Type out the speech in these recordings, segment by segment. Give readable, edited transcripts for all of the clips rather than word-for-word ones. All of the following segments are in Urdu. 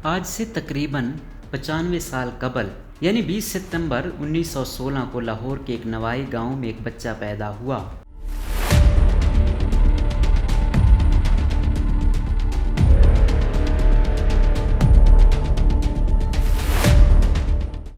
آج سے تقریباً 95 سال قبل یعنی 20 ستمبر 1916 کو لاہور کے ایک نوائی گاؤں میں ایک بچہ پیدا ہوا۔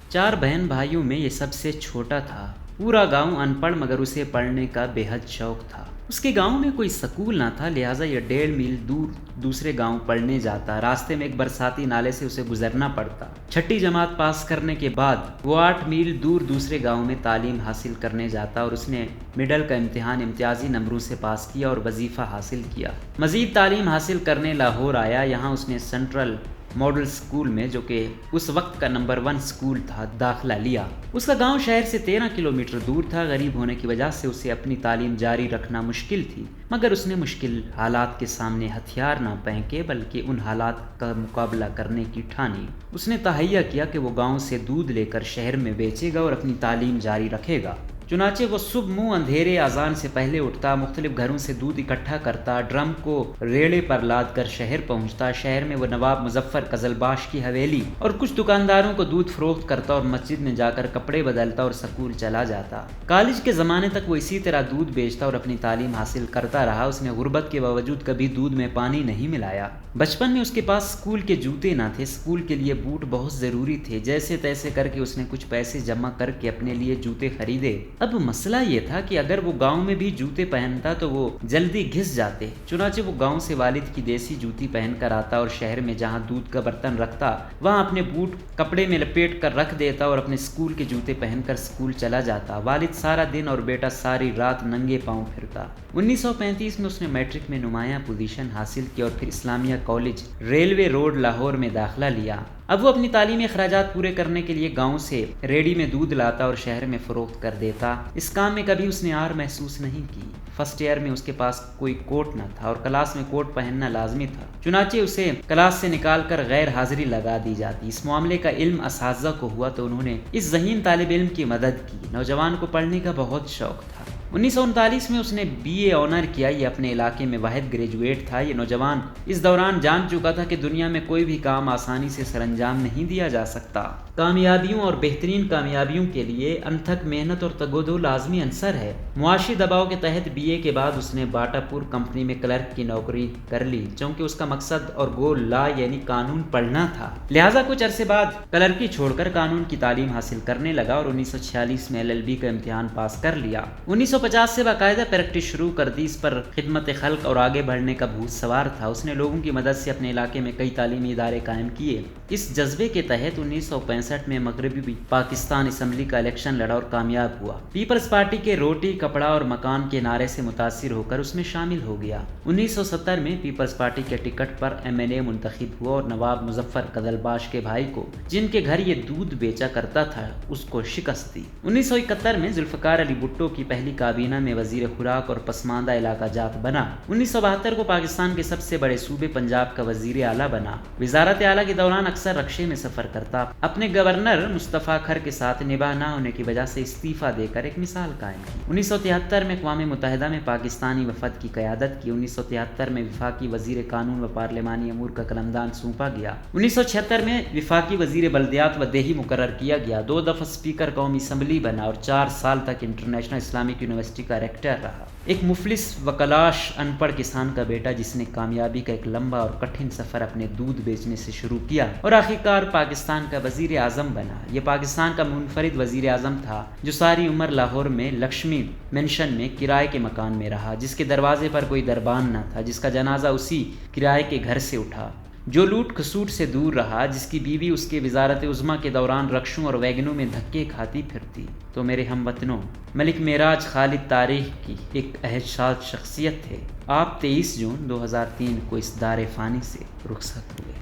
چار بہن بھائیوں میں یہ سب سے چھوٹا تھا۔ پورا گاؤں ان پڑھ مگر اسے پڑھنے کا بے حد شوق تھا۔ اس کے گاؤں میں کوئی سکول نہ تھا، لہٰذا یہ 1.5 میل دور دوسرے گاؤں پڑھنے جاتا۔ راستے میں ایک برساتی نالے سے اسے گزرنا پڑتا۔ 6ٹھی جماعت پاس کرنے کے بعد وہ 8 میل دور دوسرے گاؤں میں تعلیم حاصل کرنے جاتا اور اس نے مڈل کا امتحان امتیازی نمبروں سے پاس کیا اور وظیفہ حاصل کیا۔ مزید تعلیم حاصل کرنے لاہور آیا۔ یہاں اس نے سینٹرل ماڈل اسکول میں، جو کہ اس وقت کا نمبر 1 اسکول تھا، داخلہ لیا۔ اس کا گاؤں شہر سے 13 کلومیٹر دور تھا۔ غریب ہونے کی وجہ سے اسے اپنی تعلیم جاری رکھنا مشکل تھی، مگر اس نے مشکل حالات کے سامنے ہتھیار نہ پھینکے بلکہ ان حالات کا مقابلہ کرنے کی ٹھانی۔ اس نے تہیہ کیا کہ وہ گاؤں سے دودھ لے کر شہر میں بیچے گا اور اپنی تعلیم جاری رکھے گا۔ چنانچہ وہ صبح منہ اندھیرے اذان سے پہلے اٹھتا، مختلف گھروں سے دودھ اکٹھا کرتا، ڈرم کو ریڑے پر لاد کر شہر پہنچتا۔ شہر میں وہ نواب مظفر قزلباش کی حویلی اور کچھ دکانداروں کو دودھ فروخت کرتا اور مسجد میں جا کر کپڑے بدلتا اور سکول چلا جاتا۔ کالج کے زمانے تک وہ اسی طرح دودھ بیچتا اور اپنی تعلیم حاصل کرتا رہا۔ اس نے غربت کے باوجود کبھی دودھ میں پانی نہیں ملایا۔ بچپن میں اس کے پاس اسکول کے جوتے نہ تھے، اسکول کے لیے بوٹ بہت ضروری تھے۔ جیسے تیسے کر کے اس نے کچھ پیسے جمع کر کے اپنے لیے جوتے خریدے۔ اب مسئلہ یہ تھا کہ اگر وہ گاؤں میں بھی جوتے پہنتا تو وہ جلدی گھس جاتے۔ چنانچہ وہ گاؤں سے والد کی دیسی جوتی پہن کر آتا اور شہر میں جہاں دودھ کا برتن رکھتا وہاں اپنے بوٹ کپڑے میں لپیٹ کر رکھ دیتا اور اپنے اسکول کے جوتے پہن کر اسکول چلا جاتا۔ والد سارا دن اور بیٹا ساری رات ننگے پاؤں پھرتا۔ 1935 میں اس نے میٹرک میں نمایاں پوزیشن حاصل کی اور پھر اسلامیہ کالج ریلوے روڈ لاہور میں داخلہ لیا۔ اب وہ اپنی تعلیمی اخراجات پورے کرنے کے لیے گاؤں سے ریڑی میں دودھ لاتا اور شہر میں فروخت کر دیتا۔ اس کام میں کبھی اس نے آر محسوس نہیں کی۔ فرسٹ ایئر میں اس کے پاس کوئی کوٹ نہ تھا اور کلاس میں کوٹ پہننا لازمی تھا، چنانچہ اسے کلاس سے نکال کر غیر حاضری لگا دی جاتی۔ اس معاملے کا علم اساتذہ کو ہوا تو انہوں نے اس ذہین طالب علم کی مدد کی۔ نوجوان کو پڑھنے کا بہت شوق تھا۔ 1939 میں اس نے BA آنر کیا۔ یہ اپنے علاقے میں واحد گریجویٹ تھا۔ یہ نوجوان اس دوران جان چکا تھا کہ دنیا میں کوئی بھی کام آسانی سے سر انجام نہیں دیا جا سکتا۔ کامیابیوں اور بہترین کامیابیوں کے لیے انتھک محنت اور تگ و دو لازمی عنصر ہے۔ معاشی دباؤ کے تحت BA کے بعد اس نے باٹا پور کمپنی میں کلرک کی نوکری کر لی، چونکہ اس کا مقصد اور گول لا یعنی قانون پڑھنا تھا۔ لہٰذا کچھ عرصے بعد کلرکی چھوڑ کر قانون کی تعلیم حاصل کرنے لگا اور 1946 میں LLB کا امتحان پاس کر لیا۔ 1950 سے باقاعدہ پریکٹس شروع کر دی۔ اس پر خدمت خلق اور آگے بڑھنے کا بھوت سوار تھا۔ اس نے لوگوں کی مدد سے اپنے علاقے میں کئی تعلیمی ادارے قائم کیے۔ اس جذبے کے تحت 1965 میں مغربی پاکستان اسمبلی کا الیکشن لڑا اور کامیاب ہوا۔ پیپلز پارٹی کے روٹی کپڑا اور مکان کے نعرے سے متاثر ہو کر اس میں شامل ہو گیا۔ 1970 میں پیپلز پارٹی کے ٹکٹ پر MLA منتخب ہوا اور نواب مظفر قزلباش کے بھائی کو، جن کے گھر یہ دودھ بیچا کرتا تھا، اس کو شکست دی۔ 1971 میں ذوالفقار علی بھٹو کی پہلی کابینہ میں وزیر خوراک اور پسماندہ علاقہ جات بنا۔ 1972 کو پاکستان کے سب سے بڑے صوبے پنجاب کا وزیر اعلیٰ بنا۔ وزارت اعلیٰ کے دوران اکثر رکشے میں سفر کرتا۔ اپنے گورنر مصطفیٰ کھر کے ساتھ نباہ نہ ہونے کی وجہ سے استعفیٰ دے کر ایک مثال قائم کی۔ 1973 میں اقوام متحدہ میں پاکستانی وفد کی قیادت کی۔ 1973 میں وفاقی وزیر قانون و پارلیمانی امور کا قلمدان سونپا گیا۔ 1976 میں وفاقی وزیر بلدیات و دیہی مقرر کیا گیا۔ 2 دفعہ اسپیکر قومی اسمبلی بنا اور 4 سال تک انٹرنیشنل اسلامک یونیورسٹی کا ریکٹر رہا۔ ایک مفلس و کلاش ان پڑھ کسان کا بیٹا جس نے کامیابی کا ایک لمبا اور کٹھن سفر اپنے دودھ بیچنے سے شروع کیا اور آخرکار پاکستان کا وزیر اعظم بنا۔ یہ پاکستان کا منفرد وزیر اعظم تھا جو ساری عمر لاہور میں لکشمی مینشن میں کرائے کے مکان میں رہا، جس کے دروازے پر کوئی دربان نہ تھا، جس کا جنازہ اسی کرائے کے گھر سے اٹھا، جو لوٹ کھسوٹ سے دور رہا، جس کی بیوی اس کے وزارت عظمیٰ کے دوران رکشوں اور ویگنوں میں دھکے کھاتی پھرتی۔ تو میرے ہم وطنوں، ملک معراج خالد تاریخ کی ایک عہد شاد شخصیت تھے۔ آپ 23 جون 2003 کو اس دار فانی سے رخصت ہوئے۔